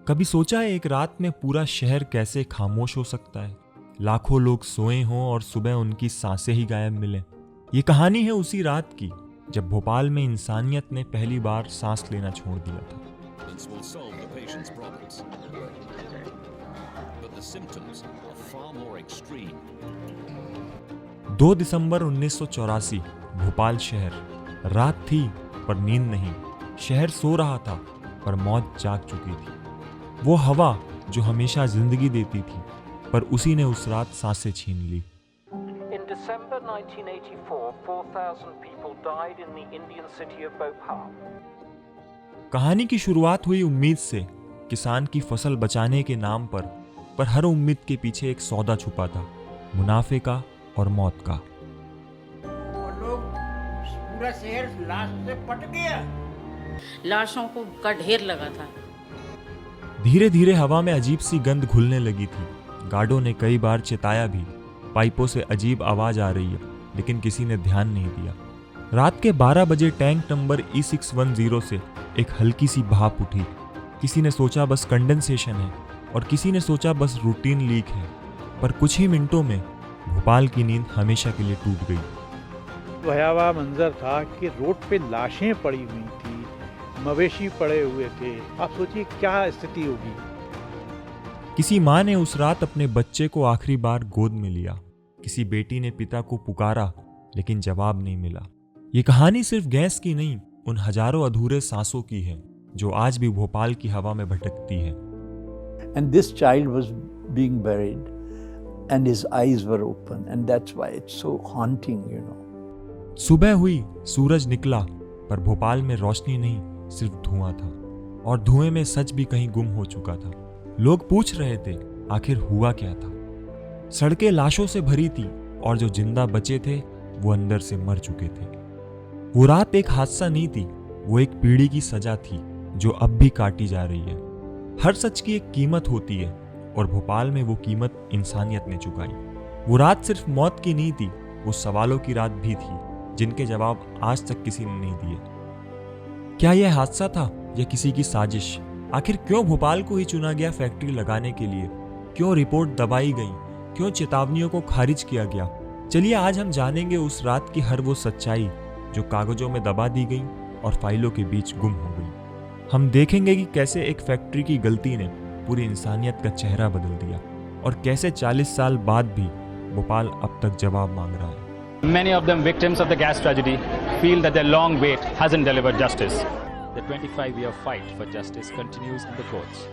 कभी सोचा है एक रात में पूरा शहर कैसे खामोश हो सकता है? लाखों लोग सोए हों और सुबह उनकी सांसें ही गायब मिलें। ये कहानी है उसी रात की जब भोपाल में इंसानियत ने पहली बार सांस लेना छोड़ दिया था। This will solve the patient's problems. But the symptoms are far more extreme. 2 दिसंबर 1984, भोपाल शहर। रात थी पर नींद नहीं। शहर सो रहा था पर मौत जाग चुकी थी। वो हवा जो हमेशा जिंदगी देती थी, पर उसी ने उस रात सांसें छीन ली। In December 1984, 4,000 people died in the Indian city of Bhopal. कहानी की शुरुआत हुई उम्मीद से, किसान की फसल बचाने के नाम पर हर उम्मीद के पीछे एक सौदा छुपा था, मुनाफे का और मौत का। और लोग पूरा शहर लाश से पट गया। लाशों का ढेर लगा था। धीरे धीरे हवा में अजीब सी गंध घुलने लगी थी। गार्डों ने कई बार चिताया भी, पाइपों से अजीब आवाज आ रही है, लेकिन किसी ने ध्यान नहीं दिया। रात के 12 बजे टैंक नंबर E610 से एक हल्की सी भाप उठी। किसी ने सोचा बस कंडेंसेशन है और किसी ने सोचा बस रूटीन लीक है, पर कुछ ही मिनटों में भोपाल की नींद हमेशा के लिए टूट गई। भयावह मंजर था कि रोड पे लाशें पड़ी हुई थी, मवेशी पड़े हुए थे। आप सोचिए क्या स्थिति होगी। किसी माँ ने उस रात अपने बच्चे को आखिरी बार गोद में लिया। किसी बेटी ने पिता को पुकारा, लेकिन जवाब नहीं मिला। ये कहानी सिर्फ गैस की नहीं, उन हजारों अधूरे सांसों की है जो आज भी भोपाल की हवा में भटकती है। And this child was being buried and his eyes were open and that's why it's so haunting, you know. सुबह हुई, सूरज निकला, पर भोपाल में रोशनी नहीं, सिर्फ धुआं था, और धुएं में सच भी कहीं गुम हो चुका था। लोग पूछ रहे थे आखिर हुआ क्या था। सड़कें लाशों से भरी थी और जो जिंदा बचे थे वो अंदर से मर चुके थे। वो रात एक हादसा नहीं थी, वो एक पीढ़ी की सजा थी जो अब भी काटी जा रही है। हर सच की एक कीमत होती है और भोपाल में वो कीमत इंसानियत ने चुकाई। वो रात सिर्फ मौत की नहीं थी, वो सवालों की रात भी थी जिनके जवाब आज तक किसी ने नहीं दिए। क्या यह हादसा था या किसी की साजिश? आखिर क्यों भोपाल को ही चुना गया फैक्ट्री लगाने के लिए? क्यों रिपोर्ट दबाई गई? क्यों चेतावनियों को खारिज किया गया? चलिए आज हम जानेंगे उस रात की हर वो सच्चाई जो कागजों में दबा दी गई और फाइलों के बीच गुम हो गई। हम देखेंगे कि कैसे एक फैक्ट्री की गलती ने पूरी इंसानियत का चेहरा बदल दिया और कैसे 40 साल बाद भी भोपाल अब तक जवाब मांग रहा है। Many of them victims of the gas tragedy feel that their long wait hasn't delivered justice. The 25-year fight for justice continues in the courts.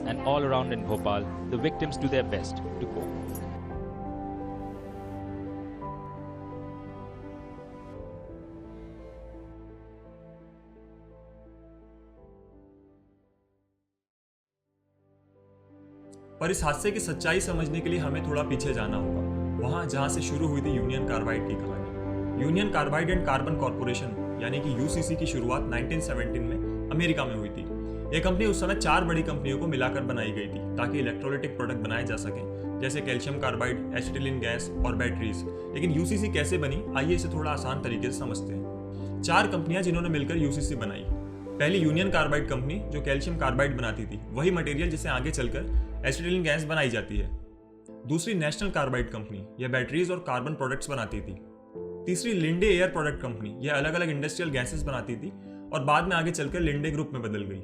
And all around in Bhopal, the victims do their best to cope. पर इस हादसे की सच्चाई समझने के लिए हमें थोड़ा पीछे जाना होगा, वहां जहां से शुरू हुई थी यूनियन कार्बाइड की कहानी। Union carbide and carbon corporation यानी कि यूसीसी की शुरुआत 1917 में अमेरिका में हुई थी। यह कंपनी उस समय 4 बड़ी कंपनियों को मिलाकर बनाई गई थी ताकि इलेक्ट्रोलाइटिक प्रोडक्ट बनाए जा सकें, जैसे कैल्शियम कार्बाइड, एसिटिलीन गैस और बैटरीज। लेकिन यूसीसी कैसे बनी, आइए इसे थोड़ा आसान तरीके से समझते हैं। 4 कंपनियां जिन्होंने मिलकर यूसीसी बनाई। पहली यूनियन कार्बाइड कंपनी जो कैल्शियम कार्बाइड बनाती थी, वही मटेरियल जिसे आगे चलकर एसिटिलीन गैस बनाई जाती है। दूसरी नेशनल कार्बाइड कंपनी, यह बैटरीज और कार्बन प्रोडक्ट्स बनाती थी। तीसरी लिंडे एयर प्रोडक्ट कंपनी, यह अलग अलग इंडस्ट्रियल गैसेस बनाती थी और बाद में आगे चलकर लिंडे ग्रुप में बदल गई।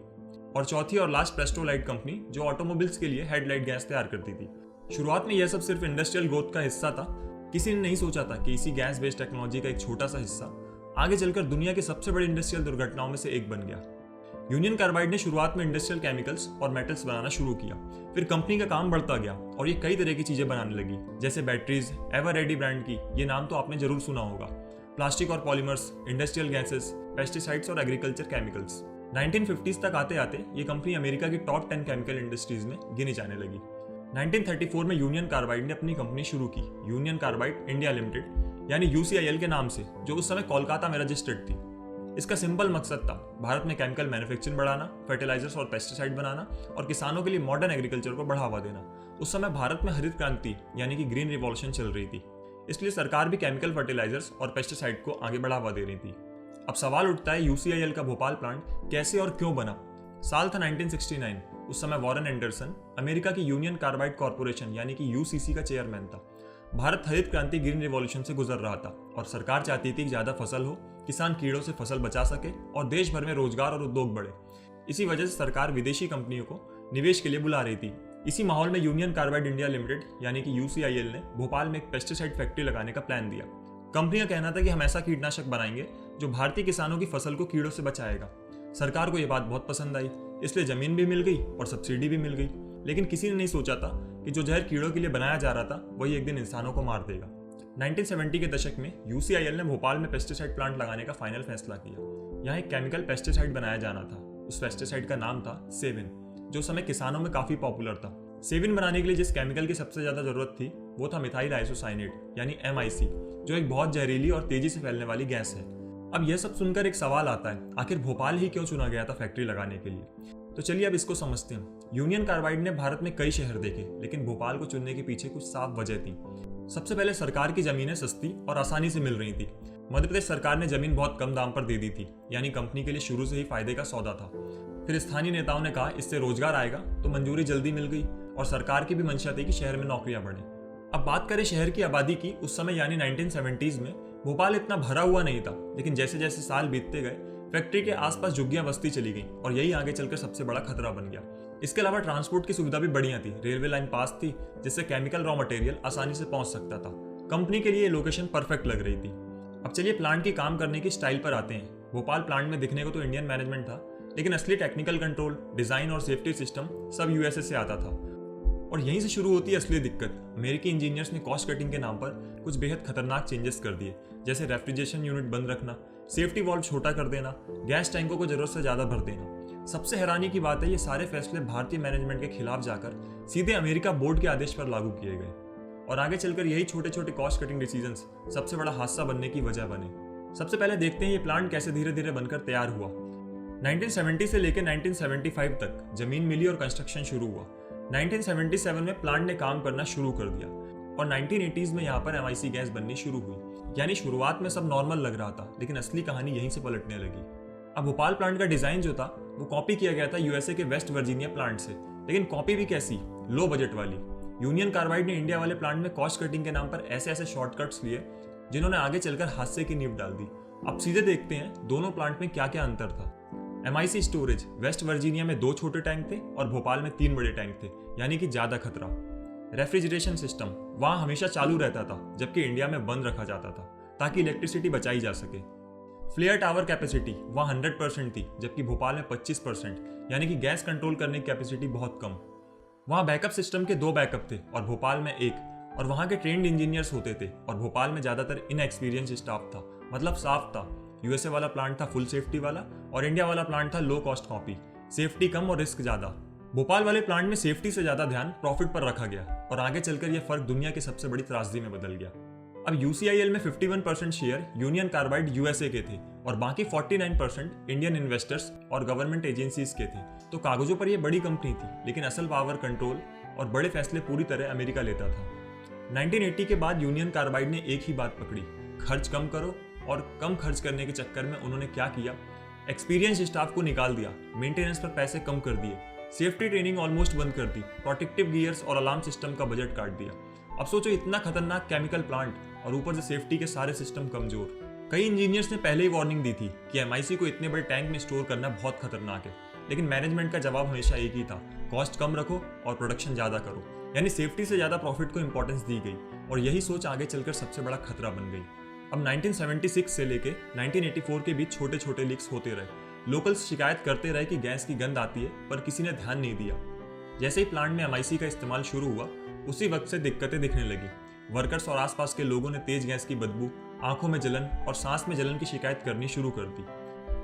और चौथी और लास्ट प्रेस्टोलाइट कंपनी जो ऑटोमोबाइल्स के लिए हेडलाइट गैस तैयार करती थी। शुरुआत में यह सब सिर्फ इंडस्ट्रियल ग्रोथ का हिस्सा था। किसी ने नहीं सोचा था कि इसी गैस बेस्ड टेक्नोलॉजी का एक छोटा सा हिस्सा आगे चलकर दुनिया की सबसे बड़ी इंडस्ट्रियल दुर्घटनाओं में से एक बन गया। यूनियन कार्बाइड ने शुरुआत में इंडस्ट्रियल केमिकल्स और मेटल्स बनाना शुरू किया। फिर कंपनी का काम बढ़ता गया और ये कई तरह की चीजें बनाने लगी, जैसे बैटरीज, एवर रेडी ब्रांड की, ये नाम तो आपने जरूर सुना होगा, प्लास्टिक और पॉलीमर्स, इंडस्ट्रियल गैसेस, पेस्टिसाइड्स और एग्रीकल्चर केमिकल्स। 1950s तक आते आते ये कंपनी अमेरिका की टॉप 10 केमिकल इंडस्ट्रीज में गिनी जाने लगी। 1934 में यूनियन कार्बाइड ने अपनी कंपनी शुरू की, यूनियन कार्बाइड इंडिया लिमिटेड, यानी यूसीआईएल के नाम से, जो उस समय कोलकाता में रजिस्टर्ड थी। इसका सिंपल मकसद था भारत में केमिकल मैन्युफैक्चरिंग बढ़ाना, फर्टिलाइजर्स और पेस्टिसाइड बनाना और किसानों के लिए मॉडर्न एग्रीकल्चर को बढ़ावा देना। उस समय भारत में हरित क्रांति यानी कि ग्रीन रिवॉल्यूशन चल रही थी, इसलिए सरकार भी केमिकल फर्टिलाइजर्स और पेस्टिसाइड को आगे बढ़ावा दे रही थी। अब सवाल उठता है यूसीआईएल का भोपाल प्लांट कैसे और क्यों बना? साल था 1969। उस समय वॉरेन एंडरसन अमेरिका की यूनियन कार्बाइड कॉरपोरेशन यानी कि यूसीसी का चेयरमैन था। भारत हरित क्रांति ग्रीन रिवॉल्यूशन से गुजर रहा था और सरकार चाहती थी कि ज़्यादा फसल हो, किसान कीड़ों से फसल बचा सके और देश भर में रोजगार और उद्योग बढ़े। इसी वजह से सरकार विदेशी कंपनियों को निवेश के लिए बुला रही थी। इसी माहौल में यूनियन कार्बाइड इंडिया लिमिटेड यानी कि यूसीआईएल ने भोपाल में एक पेस्टिसाइड फैक्ट्री लगाने का प्लान दिया। कंपनी का कहना था कि हम ऐसा कीटनाशक बनाएंगे जो भारतीय किसानों की फसल को कीड़ों से बचाएगा। सरकार को यह बात बहुत पसंद आई, इसलिए जमीन भी मिल गई और सब्सिडी भी मिल गई। लेकिन किसी ने नहीं सोचा था कि जो जहर कीड़ों के लिए बनाया जा रहा था वही एक दिन इंसानों को मार देगा। 1970 के दशक में यूसीआईएल ने भोपाल में पेस्टिसाइड प्लांट लगाने का फाइनल फैसला किया। यहाँ एक केमिकल पेस्टिसाइड बनाया जाना था। उस पेस्टिसाइड का नाम था सेविन, जो उस समय किसानों में काफी पॉपुलर था। सेविन बनाने के लिए जिस केमिकल की सबसे ज्यादा जरूरत थी वो था मिथाइल आइसोसाइनेट यानी MIC, जो एक बहुत जहरीली और तेजी से फैलने वाली गैस है। अब यह सब सुनकर एक सवाल आता है, आखिर भोपाल ही क्यों चुना गया था फैक्ट्री लगाने के लिए? तो चलिए अब इसको समझते हैं। यूनियन कार्बाइड ने भारत में कई शहर देखे, लेकिन भोपाल को चुनने के पीछे कुछ साफ वजह थी। सबसे पहले सरकार की जमीनें सस्ती और आसानी से मिल रही थी। मध्य प्रदेश सरकार ने जमीन बहुत कम दाम पर दे दी थी, यानी कंपनी के लिए शुरू से ही फायदे का सौदा था। फिर स्थानीय नेताओं ने कहा इससे रोजगार आएगा, तो मंजूरी जल्दी मिल गई और सरकार की भी मंशा थी कि शहर में नौकरियां बढ़े। अब बात करें शहर की आबादी की, उस समय यानी 1970s में भोपाल इतना भरा हुआ नहीं था, लेकिन जैसे जैसे साल बीतते गए फैक्ट्री के आसपास झुग्गियां बस्ती चली गई और यही आगे चलकर सबसे बड़ा खतरा बन गया। इसके अलावा ट्रांसपोर्ट की सुविधा भी बढ़िया थी। रेलवे लाइन पास थी जिससे केमिकल रॉ मटेरियल आसानी से पहुंच सकता था। कंपनी के लिए लोकेशन परफेक्ट लग रही थी। अब चलिए प्लांट की काम करने की स्टाइल पर आते हैं। भोपाल प्लांट में दिखने को तो इंडियन मैनेजमेंट था, लेकिन असली टेक्निकल कंट्रोल, डिजाइन और सेफ्टी सिस्टम सब यूएसए से आता था। और यहीं से शुरू होती है असली दिक्कत। अमेरिकी इंजीनियर्स ने कॉस्ट कटिंग के नाम पर कुछ बेहद खतरनाक चेंजेस कर दिए, जैसे रेफ्रिजरेशन यूनिट बंद रखना, सेफ्टी वॉल्व छोटा कर देना, गैस टैंकों को जरूरत से ज्यादा भर देना। सबसे हैरानी की बात है ये सारे फैसले भारतीय मैनेजमेंट के खिलाफ जाकर सीधे अमेरिका बोर्ड के आदेश पर लागू किए गए और आगे चलकर यही छोटे छोटे कॉस्ट कटिंग डिसीजंस सबसे बड़ा हादसा बनने की वजह बने। सबसे पहले देखते हैं ये प्लांट कैसे धीरे धीरे बनकर तैयार हुआ। 1970 से लेकर 1975 तक जमीन मिली और कंस्ट्रक्शन शुरू हुआ। 1977 में प्लांट ने काम करना शुरू कर दिया और 1980s में यहाँ पर MIC गैस बननी शुरू हुई। यानी शुरुआत में सब नॉर्मल लग रहा था, लेकिन असली कहानी यहीं से पलटने लगी। अब भोपाल प्लांट का डिजाइन जो था वो कॉपी किया गया था यूएसए के वेस्ट वर्जीनिया प्लांट से, लेकिन कॉपी भी कैसी, लो बजट वाली। यूनियन कार्बाइड ने इंडिया वाले प्लांट में कॉस्ट कटिंग के नाम पर ऐसे ऐसे शॉर्टकट्स लिए जिन्होंने आगे चलकर हादसे की नींव डाल दी। अब सीधे देखते हैं दोनों प्लांट में क्या क्या अंतर था। MIC स्टोरेज, वेस्ट वर्जीनिया में 2 छोटे टैंक थे और भोपाल में 3 बड़े टैंक थे, यानी कि ज्यादा खतरा। रेफ्रिजरेशन सिस्टम वहां हमेशा चालू रहता था, जबकि इंडिया में बंद रखा जाता था ताकि इलेक्ट्रिसिटी बचाई जा सके। फ्लेयर टावर कैपेसिटी वहां 100% थी, जबकि भोपाल में 25%, यानी कि गैस कंट्रोल करने की कैपेसिटी बहुत कम। वहां बैकअप सिस्टम के 2 बैकअप थे और भोपाल में 1, और वहां के ट्रेंड इंजीनियर्स होते थे और भोपाल में ज्यादातर इनएक्सपीरियंस स्टाफ था। मतलब साफ था, यूएसए वाला प्लांट था फुल सेफ्टी वाला और इंडिया वाला प्लांट था लो कॉस्ट कॉपी, सेफ्टी कम और रिस्क ज्यादा। भोपाल वाले प्लांट में सेफ्टी से ज्यादा ध्यान प्रॉफिट पर रखा गया और आगे चलकर यह फर्क दुनिया की सबसे बड़ी त्रासदी में बदल गया। अब यूसीआईएल में 51% शेयर यूनियन कार्बाइड यूएसए के थे और बाकी 49% इंडियन इन्वेस्टर्स और गवर्नमेंट एजेंसीज के थे। तो कागजों पर यह बड़ी कंपनी थी, लेकिन असल पावर, कंट्रोल और बड़े फैसले पूरी तरह अमेरिका लेता था। 1980 के बाद यूनियन कार्बाइड ने एक ही बात पकड़ी, खर्च कम करो, और कम खर्च करने के चक्कर में उन्होंने क्या किया, एक्सपीरियंस स्टाफ को निकाल दिया, मेंटेनेंस पर पैसे कम कर दिए, सेफ्टी ट्रेनिंग ऑलमोस्ट बंद कर दी, प्रोटेक्टिव गियर्स और अलार्म सिस्टम का बजट काट दिया। अब सोचो इतना खतरनाक केमिकल प्लांट और ऊपर से सेफ्टी के सारे सिस्टम कमजोर। कई इंजीनियर्स ने पहले ही वार्निंग दी थी कि MIC को इतने बड़े टैंक में स्टोर करना बहुत खतरनाक है, लेकिन मैनेजमेंट का जवाब हमेशा एक ही था, कॉस्ट कम रखो और प्रोडक्शन ज्यादा करो। यानी सेफ्टी से ज्यादा प्रॉफिट को इंपॉर्टेंस दी गई और यही सोच आगे चलकर सबसे बड़ा खतरा बन गई। अब 1976 से लेके 1984 के बीच छोटे छोटे लीक्स होते रहे। लोकल्स शिकायत करते रहे कि गैस की गंध आती है, पर किसी ने ध्यान नहीं दिया। जैसे ही प्लांट में MIC का इस्तेमाल शुरू हुआ, उसी वक्त से दिक्कतें दिखने लगी। वर्कर्स और आसपास के लोगों ने तेज गैस की बदबू, आंखों में जलन और सांस में जलन की शिकायत करनी शुरू कर दी।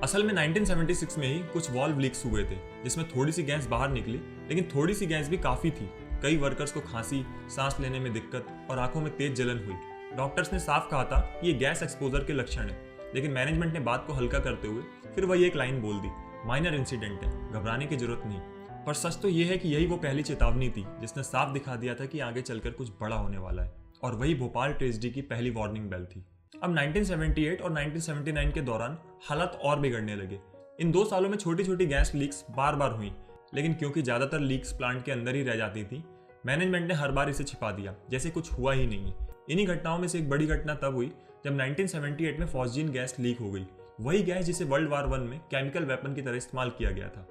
असल में 1976 में ही कुछ वाल्व लीक्स हुए थे, जिसमें थोड़ी सी गैस बाहर निकली, लेकिन थोड़ी सी गैस भी काफी थी। कई वर्कर्स को खांसी, सांस लेने में दिक्कत और आंखों में तेज जलन हुई। डॉक्टर्स ने साफ कहा था कि ये गैस एक्सपोजर के लक्षण है, लेकिन मैनेजमेंट ने बात को हल्का करते हुए फिर वही एक लाइन बोल दी, माइनर इंसिडेंट है, घबराने की जरूरत नहीं। पर सच तो ये है कि यही वो पहली चेतावनी थी जिसने साफ दिखा दिया था कि आगे चलकर कुछ बड़ा होने वाला है, और वही भोपाल ट्रेजेडी की पहली वार्निंग बेल थी। अब 1978 और 1979 के दौरान हालात और बिगड़ने लगे। इन 2 सालों में छोटी छोटी गैस लीक्स बार बार हुई, लेकिन क्योंकि ज़्यादातर लीक्स प्लांट के अंदर ही रह जाती थी, मैनेजमेंट ने हर बार इसे छिपा दिया जैसे कुछ हुआ ही नहीं है। इन्हीं घटनाओं में से एक बड़ी घटना तब हुई जब 1978 में फॉस्जीन गैस लीक हो गई, वही गैस जिसे वर्ल्ड वार 1 में केमिकल वेपन की तरह इस्तेमाल किया गया था।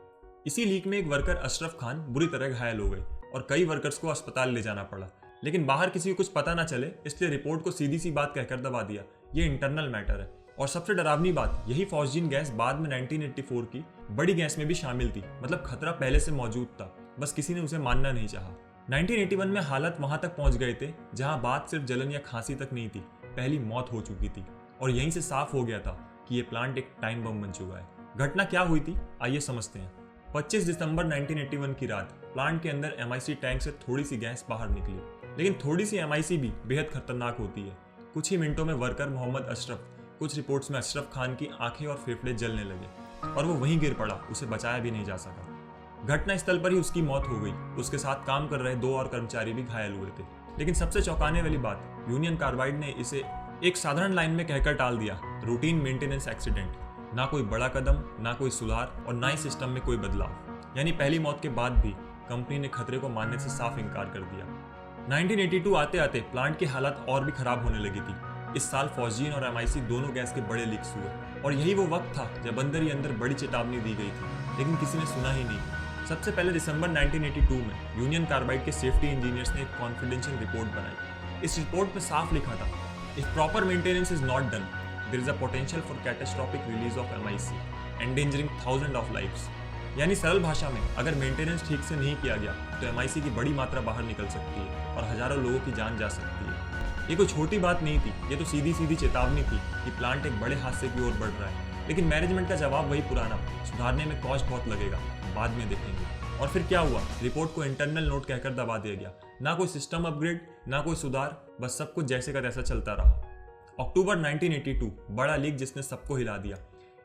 इसी लीक में एक वर्कर अशरफ खान बुरी तरह घायल हो गए और कई वर्कर्स को अस्पताल ले जाना पड़ा, लेकिन बाहर किसी को कुछ पता ना चले इसलिए रिपोर्ट को सीधी सी बात कहकर दबा दिया, ये इंटरनल मैटर है। और सबसे डरावनी बात, यही फॉस्जीन गैस बाद में 1984 की बड़ी गैस में भी शामिल थी, मतलब खतरा पहले से मौजूद था, बस किसी ने उसे मानना नहीं चाहा। 1981 में हालत वहां तक पहुंच गए थे जहां बात सिर्फ जलन या खांसी तक नहीं थी, पहली मौत हो चुकी थी और यहीं से साफ हो गया था कि ये प्लांट एक टाइम बम बन चुका है। घटना क्या हुई थी, आइए समझते हैं। 25 दिसंबर 1981 की रात प्लांट के अंदर MIC टैंक से थोड़ी सी गैस बाहर निकली, लेकिन थोड़ी सी MIC भी बेहद खतरनाक होती है। कुछ ही मिनटों में वर्कर मोहम्मद अशरफ, कुछ रिपोर्ट्स में अशरफ खान की आंखें और फेफड़े जलने लगे और वो वहीं गिर पड़ा, उसे बचाया भी नहीं जा सका। घटना स्थल पर ही उसकी मौत हो गई। उसके साथ काम कर रहे 2 और कर्मचारी भी घायल हुए थे। लेकिन सबसे चौंकाने वाली बात, यूनियन कार्बाइड ने इसे एक साधारण लाइन में कहकर टाल दिया, रूटीन मेंटेनेंस एक्सीडेंट। ना कोई बड़ा कदम, ना कोई सुधार और ना ही सिस्टम में कोई बदलाव। यानी पहली मौत के बाद भी कंपनी ने खतरे को मानने से साफ इनकार कर दिया। 1982 आते आते प्लांट की हालत और भी खराब होने लगी थी। इस साल फॉस्जीन और MIC दोनों गैस के बड़े लीक्स हुए और यही वो वक्त था जब अंदर ही अंदर बड़ी चेतावनी दी गई थी, लेकिन किसी ने सुना ही नहीं। सबसे पहले दिसंबर 1982 में यूनियन कार्बाइड के सेफ्टी इंजीनियर्स ने एक कॉन्फिडेंशियल रिपोर्ट बनाई। इस रिपोर्ट में साफ लिखा था, if proper maintenance is not done, there is a potential for catastrophic release of MIC, endangering thousand of lives. यानी सरल भाषा में, अगर मेंटेनेंस ठीक से नहीं किया गया तो MIC की बड़ी मात्रा बाहर निकल सकती है और हजारों लोगों की जान जा सकती है। ये कोई छोटी बात नहीं थी, ये तो सीधी सीधी चेतावनी थी कि प्लांट एक बड़े हादसे की ओर बढ़ रहा है। लेकिन मैनेजमेंट का जवाब वही पुराना, सुधारने में कॉस्ट बहुत लगेगा, बाद में देखेंगे। और फिर क्या हुआ, रिपोर्ट को इंटरनल नोट कहकर दबा दिया गया। ना कोई सिस्टम अपग्रेड, ना कोई सुधार, बस सब कुछ जैसे का तैसा चलता रहा। अक्टूबर 1982, बड़ा लीक जिसने सबको हिला दिया।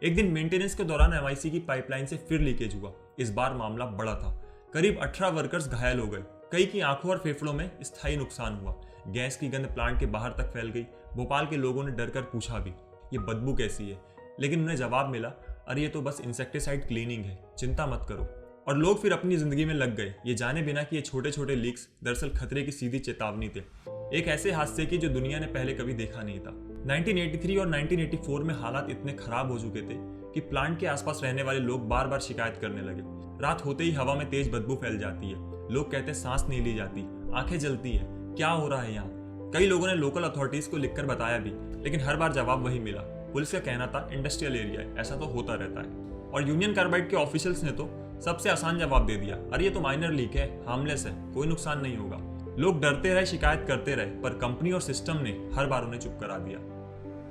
एक दिन मेंटेनेंस के दौरान MIC की पाइपलाइन से फिर लीकेज हुआ। इस बार मामला बड़ा था, करीब 18 वर्कर्स घायल हो गए, कई की आंखों और फेफड़ों में स्थायी नुकसान हुआ। गैस की गंध प्लांट के बाहर तक फैल गई। भोपाल के लोगों ने डरकर पूछा भी, ये बदबू कैसी है, लेकिन उन्हें जवाब मिला, अरे ये तो बस इंसेक्टिसाइड क्लीनिंग है, चिंता मत करो। और लोग फिर अपनी जिंदगी में लग गए, ये जाने बिना कि ये छोटे छोटे लीक्स दरअसल खतरे की सीधी चेतावनी थे, एक ऐसे हादसे की जो दुनिया ने पहले कभी देखा नहीं था। 1983 और 1984 में हालात इतने खराब हो चुके थे कि प्लांट के आसपास रहने वाले लोग बार बार शिकायत करने लगे। रात होते ही हवा में तेज बदबू फैल जाती है, लोग कहते सांस नहीं ली जाती, आंखें जलती है, क्या हो रहा है यहाँ। कई लोगों ने लोकल अथॉरिटीज को लिखकर बताया भी, लेकिन हर बार जवाब वही मिला, पुलिस का कहना था इंडस्ट्रियल एरिया है, ऐसा तो होता रहता है। और यूनियन कार्बाइड के ऑफिशियल्स ने तो सबसे आसान जवाब दे दिया, अरे ये तो माइनर लीक है, हार्मलेस है, कोई नुकसान नहीं होगा। लोग डरते रहे, शिकायत करते रहे, पर कंपनी और सिस्टम ने हर बार उन्हें चुप करा दिया।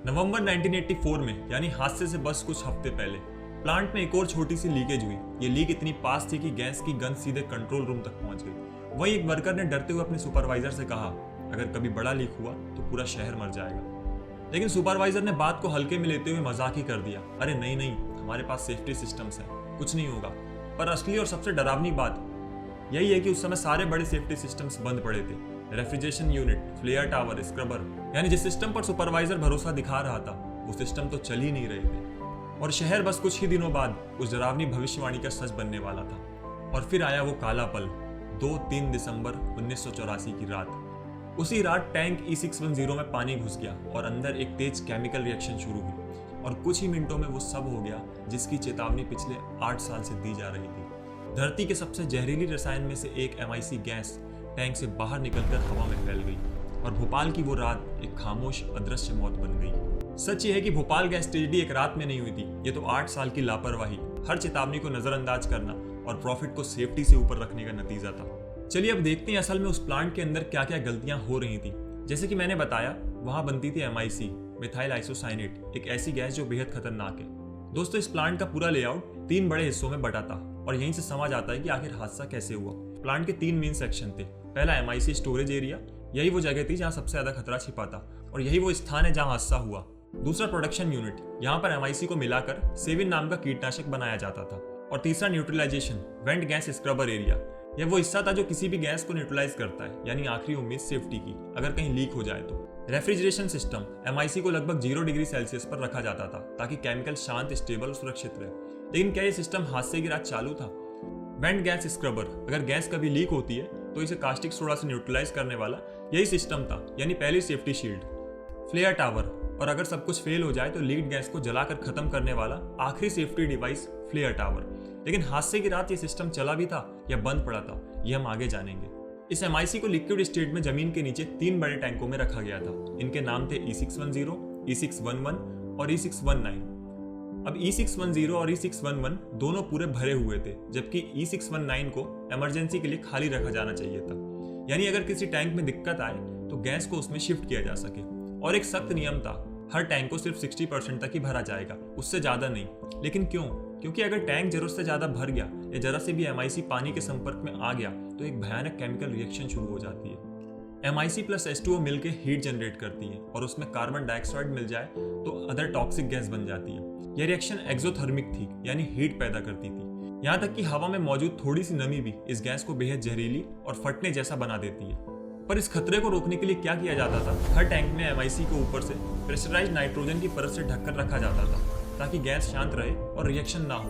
नवंबर 1984 में, यानी हादसे से बस कुछ हफ्ते पहले, प्लांट में एक और छोटी सी लीकेज हुई। ये लीक इतनी पास थी कि गैस की गंध सीधे कंट्रोल रूम तक पहुंच गई। वहीं एक वर्कर ने डरते हुए अपने सुपरवाइजर से कहा, अगर कभी बड़ा लीक हुआ तो पूरा शहर मर जाएगा। लेकिन सुपरवाइजर ने बात को हल्के में लेते हुए मजाक ही कर दिया, अरे नहीं नहीं, हमारे पास सेफ्टी सिस्टम्स हैं, कुछ नहीं होगा। पर असली और सबसे डरावनी बात यही है कि उस समय सारे बड़े सेफ्टी सिस्टम्स बंद पड़े थे। Refrigeration unit, flare tower, scrubber, यानी जिस सिस्टम पर सुपरवाइजर भरोसा दिखा रहा था वो सिस्टम तो चल ही नहीं रहे थे। और शहर बस कुछ ही दिनों बाद उस डरावनी भविष्यवाणी का सच बनने वाला था। और फिर आया वो काला पल, 2-3 दिसंबर 1984 की रात। उसी रात टैंक E610 में पानी घुस गया और अंदर एक तेज केमिकल रिएक्शन शुरू हुई और कुछ ही मिनटों में वो सब हो गया जिसकी चेतावनी पिछले 8 साल से दी जा रही थी। धरती के सबसे जहरीली रसायन में से एक MIC गैस टैंक से बाहर निकलकर हवा में फैल गई और भोपाल की वो रात एक खामोश अदृश्य मौत बन गई। सच ये है कि भोपाल गैस ट्रेजेडी एक रात में नहीं हुई थी, ये तो 8 साल की लापरवाही, हर चेतावनी को नजरअंदाज करना और प्रॉफिट को सेफ्टी से ऊपर रखने का नतीजा था। चलिए अब देखते हैं असल में उस प्लांट के अंदर क्या क्या गलतियां हो रही थी। जैसे कि मैंने बताया, वहां बनती थी MIC, मिथाइल आइसोसाइनेट, एक ऐसी गैस जो बेहद खतरनाक है। दोस्तों, इस प्लांट का पूरा लेआउट 3 बड़े हिस्सों में बटा था और यहीं से समझ आता है कि आखिर हादसा कैसे हुआ। प्लांट के 3 मेन सेक्शन थे। पहला MIC स्टोरेज एरिया, यही वो जगह थी जहां सबसे ज्यादा खतरा छिपा था और यही वो स्थान है जहां हादसा हुआ। दूसरा प्रोडक्शन यूनिट, यहाँ पर MIC को मिलाकर सेविन नाम का कीटनाशक बनाया जाता था। और तीसरा neutralisation, vent gas scrubber area, यह वो हिस्सा था जो किसी भी गैस को न्यूट्रलाइज करता है, यानी आखिरी उम्मीद सेफ्टी की, अगर कहीं लीक हो जाए तो। रेफ्रिजरेशन सिस्टम, MIC को लगभग 0 डिग्री सेल्सियस पर रखा जाता था ताकि केमिकल शांत, स्टेबल और सुरक्षित रहे। लेकिन क्या ये सिस्टम हादसे की रात चालू था? वेंट गैस स्क्रबर, अगर गैस कभी लीक होती है तो इसे कास्टिक सोडा से न्यूट्रलाइज करने वाला यही सिस्टम था, यानी पहली सेफ्टी शील्ड। फ्लेयर टावर, और अगर सब कुछ फेल हो जाए तो लीड गैस को जलाकर खत्म करने वाला आखिरी सेफ्टी डिवाइस फ्लेयर टावर। लेकिन हादसे की रात ये सिस्टम चला भी था या बंद पड़ा था, ये हम आगे जानेंगे। इस MIC को लिक्विड स्टेट में जमीन के नीचे 3 बड़े टैंकों में रखा गया था। इनके नाम थे E610, E611 और E619। अब E610 और E611 दोनों पूरे भरे हुए थे, जबकि E619 को इमरजेंसी के लिए खाली रखा जाना चाहिए था, यानी अगर किसी टैंक में दिक्कत आए तो गैस को उसमें शिफ्ट किया जा सके। और एक सख्त नियम था, हर टैंक को सिर्फ 60% तक ही भरा जाएगा, उससे ज़्यादा नहीं। लेकिन क्यों? क्योंकि अगर टैंक जरूरत से ज़्यादा भर गया या जरा से भी MIC पानी के संपर्क में आ गया तो एक भयानक केमिकल रिएक्शन शुरू हो जाती है। MIC प्लस H2O मिलकर हीट जनरेट करती है और उसमें कार्बन डाइऑक्साइड मिल जाए तो अदर टॉक्सिक गैस बन जाती है। यह रिएक्शन एक्सोथर्मिक थी, यानी हीट पैदा करती थी। यहाँ तक कि हवा में मौजूद थोड़ी सी नमी भी इस गैस को बेहद जहरीली और फटने जैसा बना देती है। पर इस खतरे को रोकने के लिए क्या किया जाता था? हर टैंक में MIC को ऊपर से प्रेशराइज्ड नाइट्रोजन की परत से ढककर रखा जाता था ताकि गैस शांत रहे और रिएक्शन ना हो।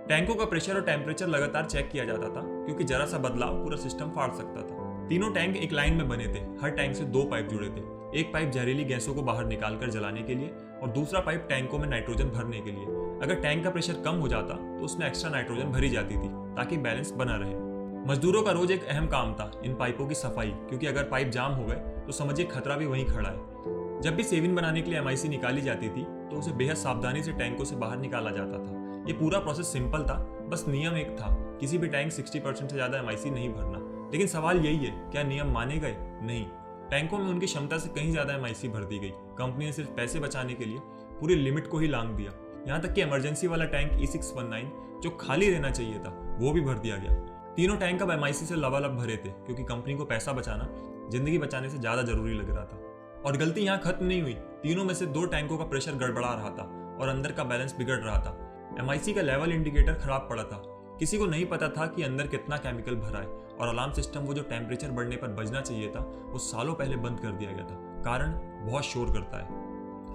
टैंकों का प्रेशर और टेम्परेचर लगातार चेक किया जाता था, क्योंकि जरा सा बदलाव पूरा सिस्टम फाड़ सकता था। तीनों टैंक एक लाइन में बने थे, हर टैंक से 2 पाइप जुड़े थे। एक पाइप जहरीली गैसों को बाहर निकालकर जलाने के लिए और दूसरा पाइप टैंकों में नाइट्रोजन भरने के लिए। अगर टैंक का प्रेशर कम हो जाता तो उसमें एक्स्ट्रा नाइट्रोजन भरी जाती थी ताकि बैलेंस बना रहे। मजदूरों का रोज एक अहम काम था इन पाइपों की सफाई, क्योंकि अगर पाइप जाम हो गए तो समझिए खतरा भी वहीं खड़ा है। जब भी सेविन बनाने के लिए MIC निकाली जाती थी तो उसे बेहद सावधानी से टैंकों से बाहर निकाला जाता था। ये पूरा प्रोसेस सिंपल था, बस नियम एक था, किसी भी टैंक 60% से ज़्यादा MIC नहीं भरना। लेकिन सवाल यही है, क्या नियम माने गए? नहीं, टैंकों में उनकी क्षमता से कहीं ज़्यादा MIC भर दी गई। कंपनी ने सिर्फ पैसे बचाने के लिए पूरी लिमिट को ही लांघ दिया। यहाँ तक कि इमरजेंसी वाला टैंक E619 जो खाली रहना चाहिए था वो भी भर दिया गया। तीनों टैंक अब MIC से लबालब भरे थे, क्योंकि कंपनी को पैसा बचाना जिंदगी बचाने से ज़्यादा जरूरी लग रहा था। और गलती यहाँ खत्म नहीं हुई, तीनों में से 2 टैंकों का प्रेशर गड़बड़ा रहा था और अंदर का बैलेंस बिगड़ रहा था। MIC का लेवल इंडिकेटर खराब पड़ा था, किसी को नहीं पता था कि अंदर कितना केमिकल भरा है, और अलार्म सिस्टम वो जो टेम्परेचर बढ़ने पर बजना चाहिए था वो सालों पहले बंद कर दिया गया था। कारण बहुत शोर करता है।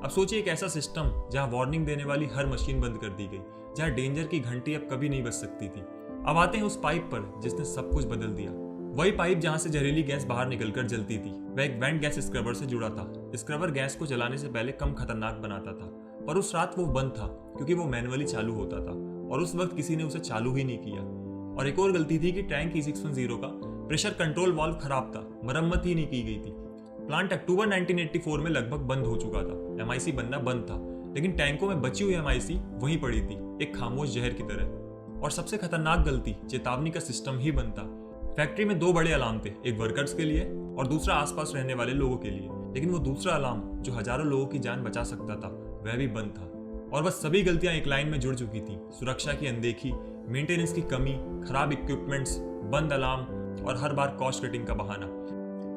अब सोचिए एक ऐसा सिस्टम जहां वार्निंग देने वाली हर मशीन बंद कर दी गई, जहां डेंजर की घंटी अब कभी नहीं बज सकती थी। अब आते हैं उस पाइप पर जिसने सब कुछ बदल दिया। वही पाइप जहां से जहरीली गैस बाहर निकलकर जलती थी, वह एक वेंट गैस स्क्रबर से जुड़ा था। स्क्रबर गैस को जलाने से पहले कम खतरनाक बनाता था, पर उस रात वो बंद था क्योंकि वो मैनुअली चालू होता था और उस वक्त किसी ने उसे चालू ही नहीं किया। और एक और गलती थी कि टैंक E610 का प्रेशर कंट्रोल वाल्व खराब था, मरम्मत ही नहीं की गई थी। प्लांट अक्टूबर 1984 में लगभग बंद हो चुका था, MIC बनना बंद था, लेकिन टैंकों में बची हुई MIC वहीं पड़ी थी, एक खामोश जहर की तरह। और सबसे खतरनाक गलती, चेतावनी का सिस्टम ही बंद था। फैक्ट्री में 2 बड़े अलार्म थे, एक वर्कर्स के लिए और दूसरा आसपास रहने वाले लोगों के लिए, लेकिन वो दूसरा अलार्म जो हजारों लोगों की जान बचा सकता था वह भी बंद था। और बस सभी गलतियां एक लाइन में जुड़ चुकी थी। सुरक्षा की अनदेखी, मेंटेनेंस की कमी, खराब इक्विपमेंट्स, बंद अलार्म और हर बार कॉस्ट कटिंग का बहाना।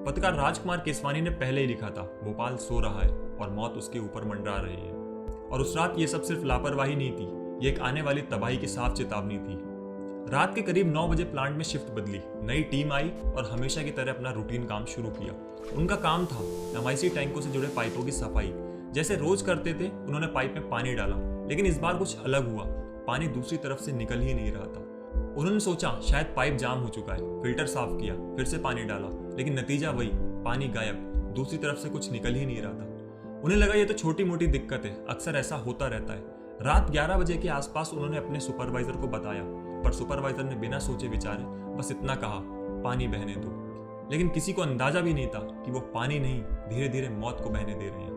पत्रकार राजकुमार केसवानी ने पहले ही लिखा था, भोपाल सो रहा है और मौत उसके ऊपर मंडरा रही है। और उस रात ये सब सिर्फ लापरवाही नहीं थी, ये एक आने वाली तबाही की साफ चेतावनी थी। रात के करीब 9 बजे प्लांट में शिफ्ट बदली, नई टीम आई और हमेशा की तरह अपना रूटीन काम शुरू किया। उनका काम था MIC टैंकों से जुड़े पाइपों की सफाई। जैसे रोज करते थे, उन्होंने पाइप में पानी डाला, लेकिन इस बार कुछ अलग हुआ, पानी दूसरी तरफ से निकल ही नहीं रहा था। उन्होंने सोचा शायद पाइप जाम हो चुका है, फिल्टर साफ किया, फिर से पानी डाला, लेकिन नतीजा वही, पानी गायब, दूसरी तरफ से कुछ निकल ही नहीं रहा था। उन्हें लगा ये तो छोटी मोटी दिक्कत है, अक्सर ऐसा होता रहता है। रात 11 बजे के आसपास उन्होंने अपने सुपरवाइजर को बताया, पर सुपरवाइजर ने बिना सोचे विचारे बस इतना कहा, पानी बहने दो। लेकिन किसी को अंदाजा भी नहीं था कि वो पानी नहीं, धीरे धीरे मौत को बहने दे रहे हैं।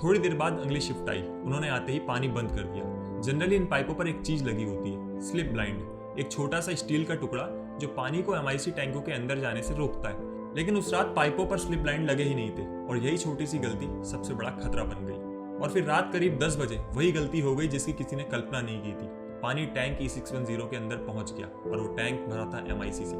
थोड़ी देर बाद अगली शिफ्ट आई, उन्होंने आते ही पानी बंद कर दिया। जनरली इन पाइपों पर एक चीज लगी होती है, स्लिप ब्लाइंड, एक छोटा सा स्टील का टुकड़ा जो पानी को MIC टैंकों के अंदर जाने से रोकता है। लेकिन उस रात पाइपों पर स्लिप ब्लाइंड लगे ही नहीं थे और यही छोटी सी गलती सबसे बड़ा खतरा बन गई। और फिर रात करीब 10 बजे वही गलती हो गई जिसकी किसी ने कल्पना नहीं की थी। पानी टैंक E610 के अंदर पहुंच गया और वो टैंक भरा था MIC से।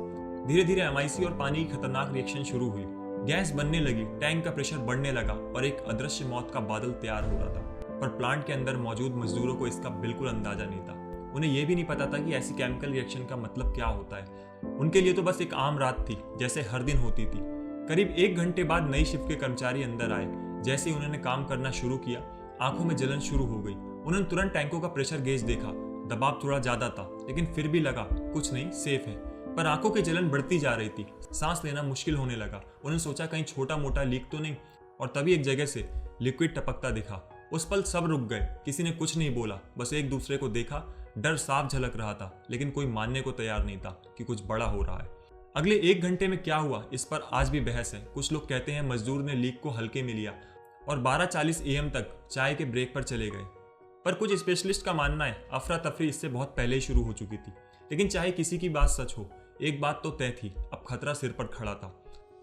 धीरे धीरे MIC और पानी की खतरनाक रिएक्शन शुरू हुई, गैस बनने लगी, टैंक का प्रेशर बढ़ने लगा और एक अदृश्य मौत का बादल तैयार हो रहा था। पर प्लांट के अंदर मौजूद मजदूरों को इसका बिल्कुल अंदाजा नहीं था। उन्हें यह भी नहीं पता था कि ऐसी केमिकल रिएक्शन का मतलब क्या होता है। उनके लिए तो बस एक आम रात थी, जैसे हर दिन होती थी। करीब 1 घंटे बाद नई शिफ्ट के कर्मचारी अंदर आए। जैसे ही उन्होंने काम करना शुरू किया, आंखों में जलन शुरू हो गई। उन्होंने तुरंत टैंकों का प्रेशर गेज देखा, दबाव थोड़ा ज्यादा था, लेकिन फिर भी लगा कुछ नहीं, सेफ है। पर आंखों की जलन बढ़ती जा रही थी, सांस लेना मुश्किल होने लगा। उन्हें सोचा कहीं छोटा मोटा लीक तो नहीं, और तभी एक जगह से लिक्विड टपकता दिखा। उस पल सब रुक गए, किसी ने कुछ नहीं बोला, बस एक दूसरे को देखा। डर साफ झलक रहा था, लेकिन कोई मानने को तैयार नहीं था कि कुछ बड़ा हो रहा है। अगले 1 घंटे में क्या हुआ इस पर आज भी बहस है। कुछ लोग कहते हैं मजदूर ने लीक को हल्के में लिया और 12:40 AM तक चाय के ब्रेक पर चले गए। पर कुछ स्पेशलिस्ट का मानना है अफरा तफरी इससे बहुत पहले ही शुरू हो चुकी थी। लेकिन चाहे किसी की बात सच हो, एक बात तो तय थी, अब खतरा सिर पर खड़ा था।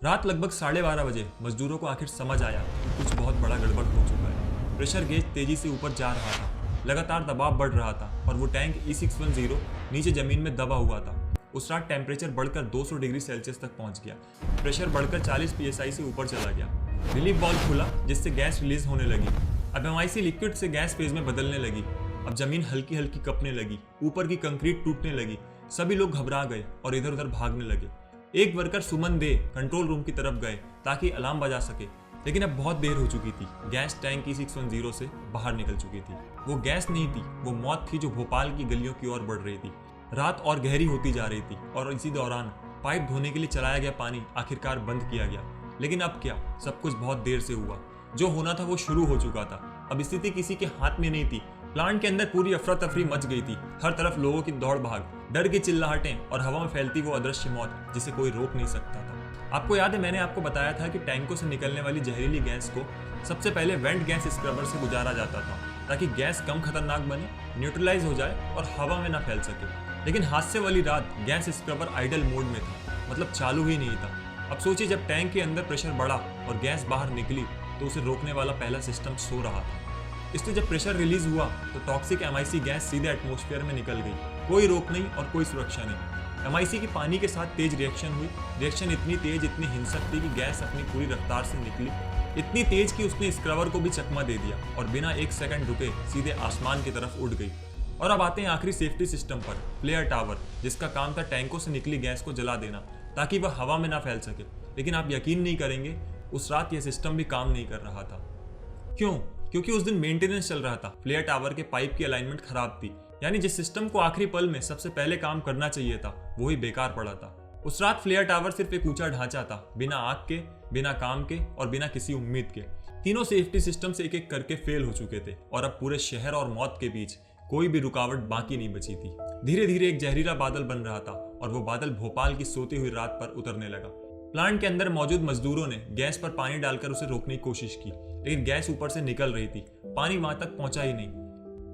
रात लगभग 12:30 बजे मजदूरों को आखिर समझ आया कि कुछ बहुत बड़ा गड़बड़ हो चुका है। प्रेशर गेज तेजी से ऊपर जा रहा था, लगातार दबाव बढ़ रहा था और वो टैंक E610 नीचे जमीन में दबा हुआ था। उस रात टेम्परेचर बढ़कर 200 डिग्री सेल्सियस तक पहुंच गया। प्रेशर बढ़कर 40 PSI से ऊपर चला गया। रिलीफ वाल्व खुला जिससे गैस रिलीज होने लगी। अब MIC लिक्विड से गैस फेज में बदलने लगी। अब जमीन हल्की हल्की कपने लगी, ऊपर की कंक्रीट टूटने लगी। सभी लोग घबरा गए और इधर उधर भागने लगे। एक worker Suman they control room की तरफ गए ताकि अलार्म बजा सके, लेकिन अब बहुत देर हो चुकी थी। गैस टैंक E610 से बाहर निकल चुकी थी। वो गैस नहीं थी, वो मौत थी जो भोपाल की गलियों की ओर बढ़ रही थी। रात और गहरी होती जा रही थी और इसी दौरान पाइप धोने के लिए चलाया गया पानी आखिरकार बंद किया गया। लेकिन अब क्या, सब कुछ बहुत देर से हुआ। जो होना था वो शुरू हो चुका था। अब स्थिति किसी के हाथ में नहीं थी। प्लांट के अंदर पूरी अफरा तफरी मच गई थी। हर तरफ लोगों की दौड़ भाग, डर की चिल्लाहटें और हवा में फैलती वो अदृश्य मौत जिसे कोई रोक नहीं सकता था। आपको याद है मैंने आपको बताया था कि टैंकों से निकलने वाली जहरीली गैस को सबसे पहले वेंट गैस स्क्रबर से गुजारा जाता था ताकि गैस कम खतरनाक बने, न्यूट्रलाइज हो जाए और हवा में ना फैल सके। लेकिन हादसे वाली रात गैस स्क्रबर आइडल मोड में था, मतलब चालू ही नहीं था। अब सोचिए, जब टैंक के अंदर प्रेशर बढ़ा और गैस बाहर निकली तो उसे रोकने वाला पहला सिस्टम सो रहा था। इसलिए जब प्रेशर रिलीज हुआ तो टॉक्सिक MIC गैस सीधे एटमॉस्फेयर में निकल गई। कोई रोक नहीं और कोई सुरक्षा नहीं। MIC की पानी के साथ तेज रिएक्शन हुई। रिएक्शन इतनी तेज, इतनी हिंसक थी कि गैस अपनी पूरी रफ्तार से निकली, इतनी तेज कि उसने स्क्रबर को भी चकमा दे दिया और बिना 1 सेकंड रुके सीधे आसमान की तरफ उड़ गई। और अब आते हैं आखिरी सेफ्टी सिस्टम पर, फ्लेयर टावर, जिसका काम था टैंकों से निकली गैस को जला देना ताकि वह हवा में ना फैल सके। लेकिन आप यकीन नहीं करेंगे, उस रात यह सिस्टम भी काम नहीं कर रहा था। क्यों? क्योंकि उस दिन मेंटेनेंस चल रहा था। फ्लेयर टावर के पाइप की अलाइनमेंट खराब थी, यानी जिस सिस्टम को आखिरी पल में सबसे पहले काम करना चाहिए था वो ही बेकार पड़ा था। उस रात फ्लेयर टावर सिर्फ एक ऊंचा ढांचा था, बिना आग के, बिना काम के और बिना किसी उम्मीद के। तीनों सेफ्टी सिस्टम से एक एक करके फेल हो चुके थे और अब पूरे शहर और मौत के बीच कोई भी रुकावट बाकी नहीं बची थी। धीरे धीरे एक जहरीला बादल बन रहा था और वो बादल भोपाल की सोती हुई रात पर उतरने लगा। प्लांट के अंदर मौजूद मजदूरों ने गैस पर पानी डालकर उसे रोकने की कोशिश की, लेकिन गैस ऊपर से निकल रही थी, पानी वहां तक पहुंचा ही नहीं।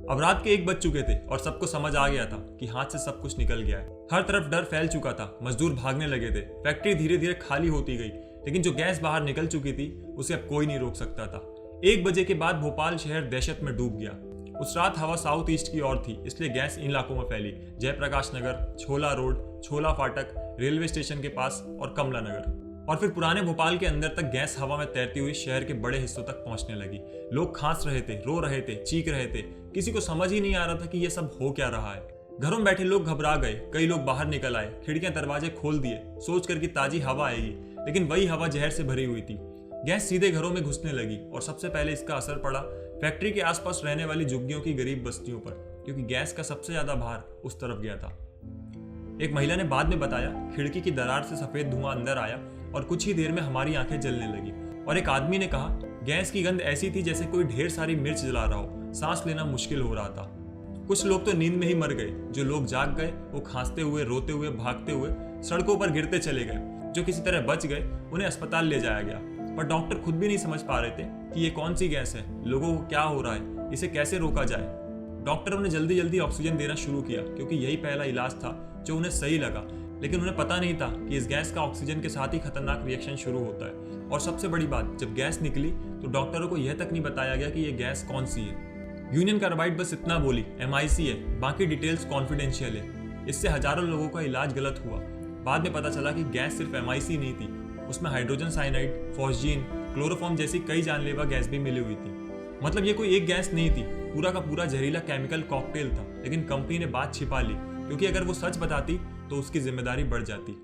अब रात के 1 बज चुके थे और सबको समझ आ गया था कि हाथ से सब कुछ निकल गया है। हर तरफ डर फैल चुका था, मजदूर भागने लगे थे, फैक्ट्री धीरे धीरे खाली होती गई। लेकिन जो गैस बाहर निकल चुकी थी उसे अब कोई नहीं रोक सकता था। 1 बजे के बाद भोपाल शहर दहशत में डूब गया। उस रात हवा साउथ ईस्ट की ओर थी, इसलिए गैस इन इलाकों में फैली। जयप्रकाश नगर, छोला रोड, छोला फाटक, रेलवे स्टेशन के पास और कमला नगर। और फिर पुराने भोपाल के अंदर तक गैस हवा में तैरती हुई शहर के बड़े हिस्सों तक पहुंचने लगी। लोग खांस रहे थे, रो रहे थे, चीख रहे थे। किसी को समझ ही नहीं आ रहा था कि ये सब हो क्या रहा है। घरों में बैठे लोग घबरा गए, कई लोग बाहर निकल आए, खिड़कियां दरवाजे खोल दिए, सोच कर कि ताजी हवा आएगी, लेकिन वही हवा जहर से भरी हुई थी। गैस सीधे घरों में घुसने लगी और सबसे पहले इसका असर पड़ा फैक्ट्री के आसपास रहने वाली झुग्गियों की गरीब बस्तियों पर, क्योंकि गैस का सबसे ज्यादा भार उस तरफ गया था। एक महिला ने बाद में बताया, खिड़की की दरार से सफेद धुआं अंदर आया और कुछ ही देर में हमारी आंखें जलने लगी। और एक आदमी ने कहा, गैस की गंध ऐसी थी जैसे कोई ढेर सारी मिर्च जला रहा हो, सांस लेना मुश्किल हो रहा था। कुछ लोग तो नींद में ही मर गए। जो लोग जाग गए वो खांसते हुए, रोते हुए, भागते हुए सड़कों पर गिरते चले गए। जो किसी तरह बच गए उन्हें अस्पताल ले जाया गया, पर डॉक्टर खुद भी नहीं समझ पा रहे थे कि ये कौन सी गैस है, लोगों को क्या हो रहा है, इसे कैसे रोका जाए। डॉक्टरों ने जल्दी जल्दी ऑक्सीजन देना शुरू किया, क्योंकि यही पहला इलाज था जो उन्हें सही लगा। लेकिन उन्हें पता नहीं था कि इस गैस का ऑक्सीजन के साथ ही खतरनाक रिएक्शन शुरू होता है। और सबसे बड़ी बात, जब गैस निकली तो डॉक्टरों को यह तक नहीं बताया गया कि यह गैस कौन सी है। यूनियन कार्बाइड बस इतना बोली, MIC है, बाकी डिटेल्स कॉन्फिडेंशियल है। इससे हजारों लोगों का इलाज गलत हुआ। बाद में पता चला कि गैस सिर्फ MIC नहीं थी, उसमें हाइड्रोजन साइनाइड, फॉस्जीन, क्लोरोफॉर्म जैसी कई जानलेवा गैस भी मिली हुई थी। मतलब ये कोई एक गैस नहीं थी, पूरा का पूरा जहरीला केमिकल कॉकटेल था। लेकिन कंपनी ने बात छिपा ली, क्योंकि अगर वो सच बताती तो उसकी जिम्मेदारी बढ़ जाती।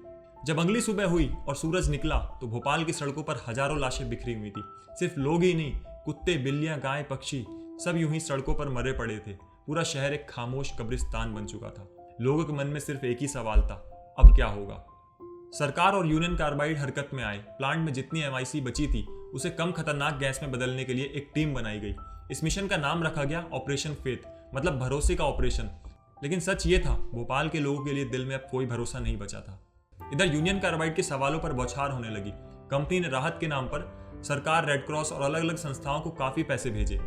जब अगली सुबह हुई और सूरज निकला तो भोपाल की सड़कों पर हजारों लाशें बिखरी हुई थी। सिर्फ लोग ही नहीं, कुत्ते, बिल्लियां, गाय, पक्षी सब यूं ही सड़कों पर मरे पड़े थे। पूरा शहर एक खामोश कब्रिस्तान बन चुका था। लोगों के मन में सिर्फ एक ही सवाल था, अब क्या होगा। सरकार और यूनियन कार्बाइड हरकत में आए। प्लांट में जितनी MIC बची थी उसे कम खतरनाक गैस में बदलने के लिए एक टीम बनाई गई। इस मिशन का नाम रखा गया ऑपरेशन फेथ, मतलब भरोसे का ऑपरेशन। लेकिन सच ये था, भोपाल के लोगों के लिए दिल में अब कोई भरोसा नहीं बचा था। इधर यूनियन कार्बाइड के सवालों पर बौछार होने लगी। कंपनी ने राहत के नाम पर सरकार, रेड क्रॉस और अलग अलग संस्थाओं को काफी पैसे भेजे।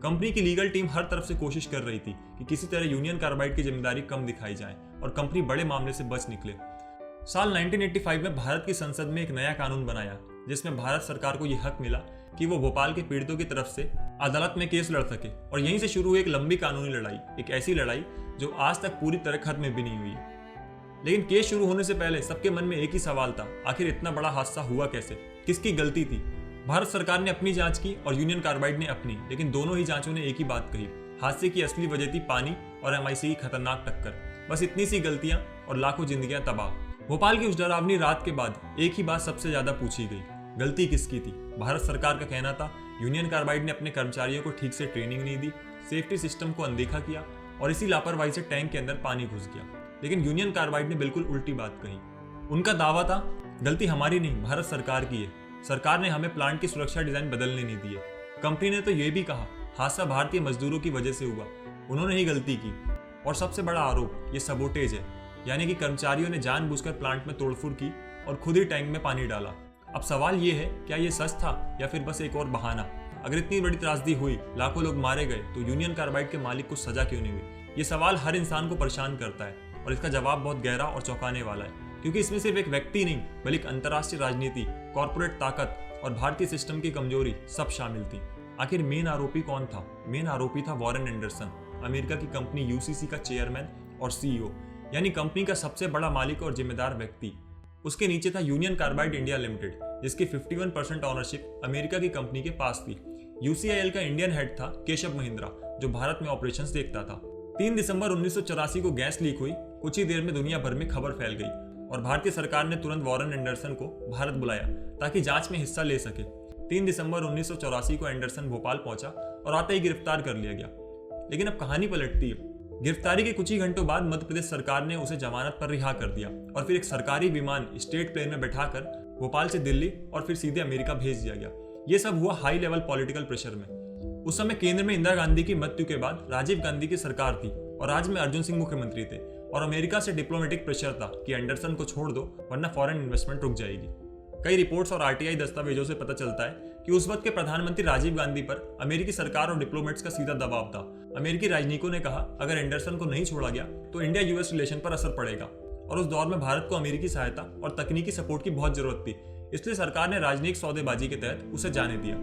कंपनी की लीगल टीम हर तरफ से कोशिश कर रही थी कि किसी तरह यूनियन कार्बाइड की जिम्मेदारी कम दिखाई जाए और कंपनी बड़े मामले से बच निकले। साल 1985 में भारत की संसद में एक नया कानून बनाया जिसमें भारत सरकार को यह हक मिला कि वो भोपाल के पीड़ितों की तरफ से अदालत में केस लड़ सके। और यहीं से शुरू हुई एक लंबी कानूनी लड़ाई, एक ऐसी लड़ाई जो आज तक पूरी तरह खत्म भी नहीं हुई। लेकिन केस शुरू होने से पहले सबके मन में एक ही सवाल था, आखिर इतना बड़ा हादसा हुआ कैसे, किसकी गलती थी। भारत सरकार ने अपनी जांच की और यूनियन कार्बाइड ने अपनी, लेकिन दोनों ही जांचों ने एक ही बात कही, हादसे की असली वजह थी पानी और MIC की खतरनाक टक्कर। बस इतनी सी गलतियां और लाखों जिंदगियां तबाह। भोपाल की उस डरावनी रात के बाद एक ही बात सबसे ज्यादा पूछी गई, गलती किसकी थी। भारत सरकार का कहना था यूनियन कार्बाइड ने अपने कर्मचारियों को ठीक से ट्रेनिंग नहीं दी, सेफ्टी सिस्टम को अनदेखा किया और इसी लापरवाही से टैंक के अंदर पानी घुस गया। लेकिन यूनियन कार्बाइड ने बिल्कुल उल्टी बात कही। उनका दावा था गलती हमारी नहीं, भारत सरकार की है। सरकार ने हमें प्लांट की सुरक्षा डिजाइन बदलने नहीं दिए। कंपनी ने तो यह भी कहा हादसा भारतीय मजदूरों की वजह से हुआ, उन्होंने ही गलती की। और सबसे बड़ा आरोप ये सबोटेज है, यानी कि कर्मचारियों ने जानबूझकर प्लांट में तोड़फोड़ की और खुद ही टैंक में पानी डाला। अब सवाल ये है, क्या ये सच था या फिर बस एक और बहाना। अगर इतनी बड़ी त्रासदी हुई, लाखों लोग मारे गए, तो यूनियन कार्बाइड के मालिक को सजा क्यों नहीं हुई। ये सवाल हर इंसान को परेशान करता है और इसका जवाब बहुत गहरा और चौंकाने वाला है, क्योंकि इसमें सिर्फ एक व्यक्ति नहीं बल्कि अंतर्राष्ट्रीय राजनीति, कॉर्पोरेट ताकत और भारतीय सिस्टम की कमजोरी सब शामिल थी। आखिर मेन आरोपी कौन था? मेन आरोपी था वॉरेन एंडरसन, अमेरिका की कंपनी UCC का चेयरमैन और CEO, यानी कंपनी का सबसे बड़ा मालिक और जिम्मेदार व्यक्ति। उसके नीचे था यूनियन कार्बाइड इंडिया लिमिटेड, जिसकी 51% ऑनरशिप अमेरिका की कंपनी के पास थी। UCIL का इंडियन हेड था केशव महिंद्रा, जो भारत में ऑपरेशंस देखता था। 3 दिसंबर 1984 को गैस लीक हुई। कुछ ही देर में दुनिया भर में खबर फैल गई और भारतीय सरकार ने तुरंत वॉरेन एंडरसन को भारत बुलाया ताकि जांच में हिस्सा ले सके। 3 दिसंबर 1984 को एंडरसन भोपाल पहुंचा और आते ही गिरफ्तार कर लिया गया। लेकिन अब कहानी पलटती है। गिरफ्तारी के कुछ ही घंटों बाद मध्य प्रदेश सरकार ने उसे जमानत पर रिहा कर दिया और फिर एक सरकारी विमान स्टेट प्लेन में बैठाकर भोपाल से दिल्ली और फिर सीधे अमेरिका भेज दिया गया। ये सब हुआ हाई लेवल पॉलिटिकल प्रेशर में। उस समय केंद्र में इंदिरा गांधी की मृत्यु के बाद राजीव गांधी की सरकार थी और राज्य में अर्जुन सिंह मुख्यमंत्री थे और अमेरिका से डिप्लोमेटिक प्रेशर था कि एंडरसन को छोड़ दो वरना फॉरेन इन्वेस्टमेंट रुक जाएगी। कई रिपोर्ट्स और RTI दस्तावेजों से पता चलता है कि उस वक्त के प्रधानमंत्री राजीव गांधी पर अमेरिकी सरकार और डिप्लोमेट्स का सीधा दबाव था। अमेरिकी राजनयिकों ने कहा अगर एंडरसन को नहीं छोड़ा गया तो इंडिया US रिलेशन पर असर पड़ेगा और उस दौर में भारत को अमेरिकी सहायता और तकनीकी सपोर्ट की बहुत जरूरत थी, इसलिए सरकार ने राजनयिक सौदेबाजी के तहत उसे जाने दिया।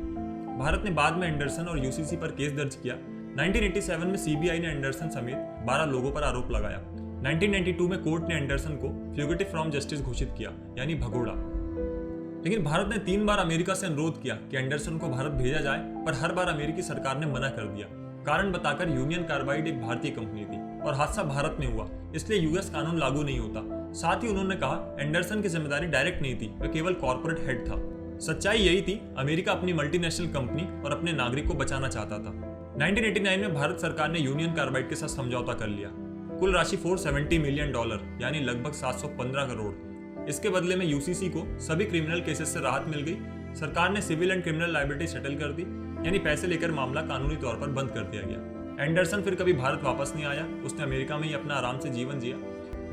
भारत ने बाद में एंडरसन और UCC पर केस दर्ज किया। 1987 में CBI ने एंडरसन समेत 12 लोगों पर आरोप लगाया। 1992 में कोर्ट ने एंडरसन को फ्यूगिटिव फ्रॉम जस्टिस घोषित किया, यानी भगोड़ा। लेकिन भारत ने 3 बार अमेरिका से अनुरोध किया कि एंडरसन को भारत भेजा जाए, पर हर बार अमेरिकी सरकार ने मना कर दिया, कारण बताकर यूनियन कार्बाइड एक भारतीय कंपनी थी और हादसा भारत में हुआ, इसलिए US कानून लागू नहीं होता। साथ ही उन्होंने कहा एंडरसन की जिम्मेदारी डायरेक्ट नहीं थी, वह केवल कॉर्पोरेट हेड था। सच्चाई यही थी, अमेरिका अपनी मल्टीनेशनल कंपनी और अपने नागरिक को बचाना चाहता था। 1989 में भारत सरकार ने यूनियन कार्बाइड के साथ समझौता कर लिया। कुल राशि $470 मिलियन, यानी लगभग 715 करोड़। इसके बदले में UCC को सभी क्रिमिनल केसेस से राहत मिल गई। सरकार ने civil and criminal liability settle कर दी, यानी पैसे लेकर मामला कानूनी तौर पर बंद कर दिया गया। एंडरसन फिर कभी भारत वापस नहीं आया, उसने अमेरिका में ही अपना आराम से जीवन जिया।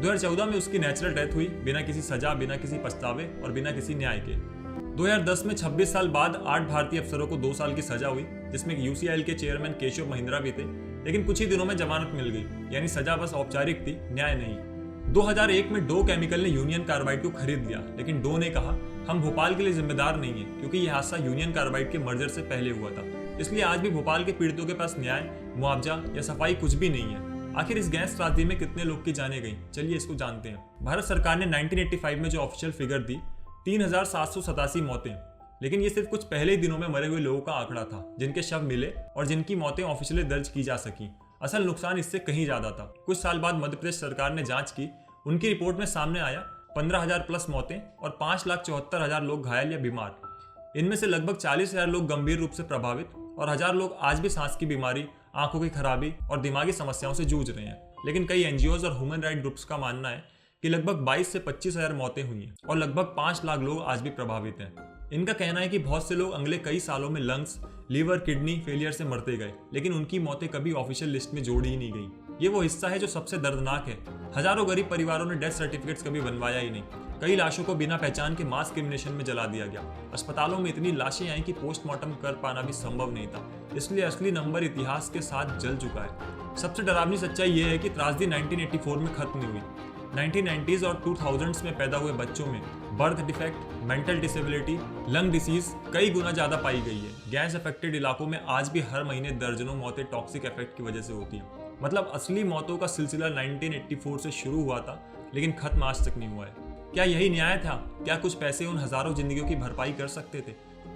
2014 में उसकी नेचुरल डेथ हुई, बिना किसी सजा, बिना किसी पछतावे और बिना किसी न्याय के। 2010 में 26 साल बाद 8 भारतीय अफसरों को 2 साल की सजा हुई, जिसमें UCIL के चेयरमैन केशव महिंद्रा भी थे, लेकिन कुछ ही दिनों में जमानत मिल गई, यानी सजा बस औपचारिक थी, न्याय नहीं। 2001 में डो केमिकल ने यूनियन कार्बाइड को खरीद लिया, लेकिन डो ने कहा हम भोपाल के लिए जिम्मेदार नहीं है, क्योंकि यह हादसा यूनियन कार्बाइड के मर्जर से पहले हुआ था। इसलिए आज भी भोपाल के पीड़ितों के पास न्याय, मुआवजा या सफाई कुछ भी नहीं है। आखिर इस गैस त्रासदी में कितने लोग की जाने गई, चलिए इसको जानते हैं। भारत सरकार ने 1985 में जो ऑफिशियल फिगर दी 3787 मौतें, लेकिन ये सिर्फ कुछ पहले ही दिनों में मरे हुए लोगों का आंकड़ा था, जिनके शव मिले और जिनकी मौतें ऑफिशियली दर्ज की जा सकी। असल नुकसान इससे कहीं ज्यादा था। कुछ साल बाद मध्य प्रदेश सरकार ने जांच की, उनकी रिपोर्ट में सामने आया 15,000 प्लस मौतें और 5,74,000 लोग घायल या बीमार। इनमें से लगभग 40,000 लोग गंभीर रूप से प्रभावित और 1,000 लोग आज भी सांस की बीमारी, आंखों की खराबी और दिमागी समस्याओं से जूझ रहे हैं। लेकिन कई एनजीओज और ह्यूमन राइट ग्रुप्स का मानना है कि लगभग 22 से 25 हज़ार मौतें हुई हैं और लगभग 5 लाख लोग आज भी प्रभावित हैं। इनका कहना है कि बहुत से लोग अगले कई सालों में लंग्स, लीवर, किडनी फेलियर से मरते गए, लेकिन उनकी मौतें कभी ऑफिशियल लिस्ट में जोड़ी ही नहीं गई। ये वो हिस्सा है जो सबसे दर्दनाक है। हजारों गरीब परिवारों ने डेथ सर्टिफिकेट्स कभी बनवाया ही नहीं। कई लाशों को बिना पहचान के मास क्रिमिनेशन में जला दिया गया। अस्पतालों में इतनी लाशें आई कि पोस्टमार्टम कर पाना भी संभव नहीं था। इसलिए असली नंबर इतिहास के साथ जल चुका है। सबसे डरावनी सच्चाई ये है कि त्रासदी 1984 में खत्म नहीं हुई। 1990s और 2000s में पैदा हुए बच्चों में birth defect, mental disability, lung disease कई गुना ज्यादा पाई गई है। गैस अफेक्टेड इलाकों में आज भी हर महीने दर्जनों मौतें टॉक्सिक इफेक्ट की वजह से होती हैं। मतलब असली मौतों का सिलसिला 1984 से शुरू हुआ था, लेकिन खत्म आज तक नहीं हुआ है। क्या यही न्याय था? क्या कुछ पैसे उन हजारों जिंदगियों की भरपाई कर सकते थे?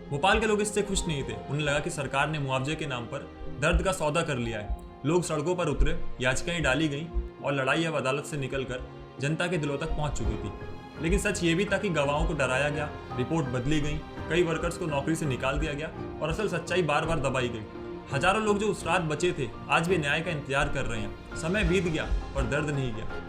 भोपाल के लोग इससे खुश नहीं थे। उन्हें लगा कि सरकार ने मुआवजे के नाम पर दर्द का सौदा कर लिया है। लोग सड़कों पर उतरे, याचिकाएं डाली गईं और लड़ाई अब अदालत से निकलकर जनता के दिलों तक पहुंच चुकी थी। लेकिन सच ये भी था कि गवाहों को डराया गया, रिपोर्ट बदली गई, कई वर्कर्स को नौकरी से निकाल दिया गया और असल सच्चाई बार बार दबाई गई। हजारों लोग जो उस रात बचे थे आज भी न्याय का इंतजार कर रहे हैं। समय बीत गया पर दर्द नहीं गया।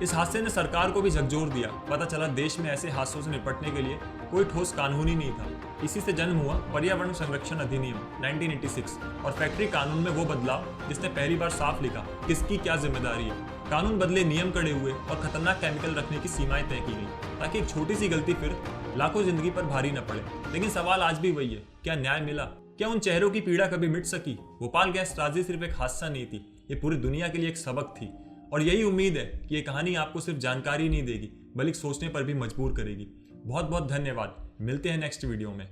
इस हादसे ने सरकार को भी झकझोर दिया। पता चला देश में ऐसे हादसों से निपटने के लिए कोई ठोस कानून ही नहीं था। इसी से जन्म हुआ पर्यावरण संरक्षण अधिनियम 1986 और फैक्ट्री कानून में वो बदलाव जिसने पहली बार साफ लिखा किसकी क्या जिम्मेदारी है। कानून बदले, नियम कड़े हुए और खतरनाक केमिकल रखने की सीमाएं तय की गई ताकि एक छोटी सी गलती फिर लाखों जिंदगी पर भारी न पड़े। लेकिन सवाल आज भी वही है, क्या न्याय मिला? क्या उन चेहरों की पीड़ा कभी मिट सकी? भोपाल गैस त्रासदी सिर्फ एक हादसा नहीं थी, ये पूरी दुनिया के लिए एक सबक थी। और यही उम्मीद है कि ये कहानी आपको सिर्फ जानकारी नहीं देगी बल्कि सोचने पर भी मजबूर करेगी। बहुत बहुत धन्यवाद। मिलते हैं नेक्स्ट वीडियो में।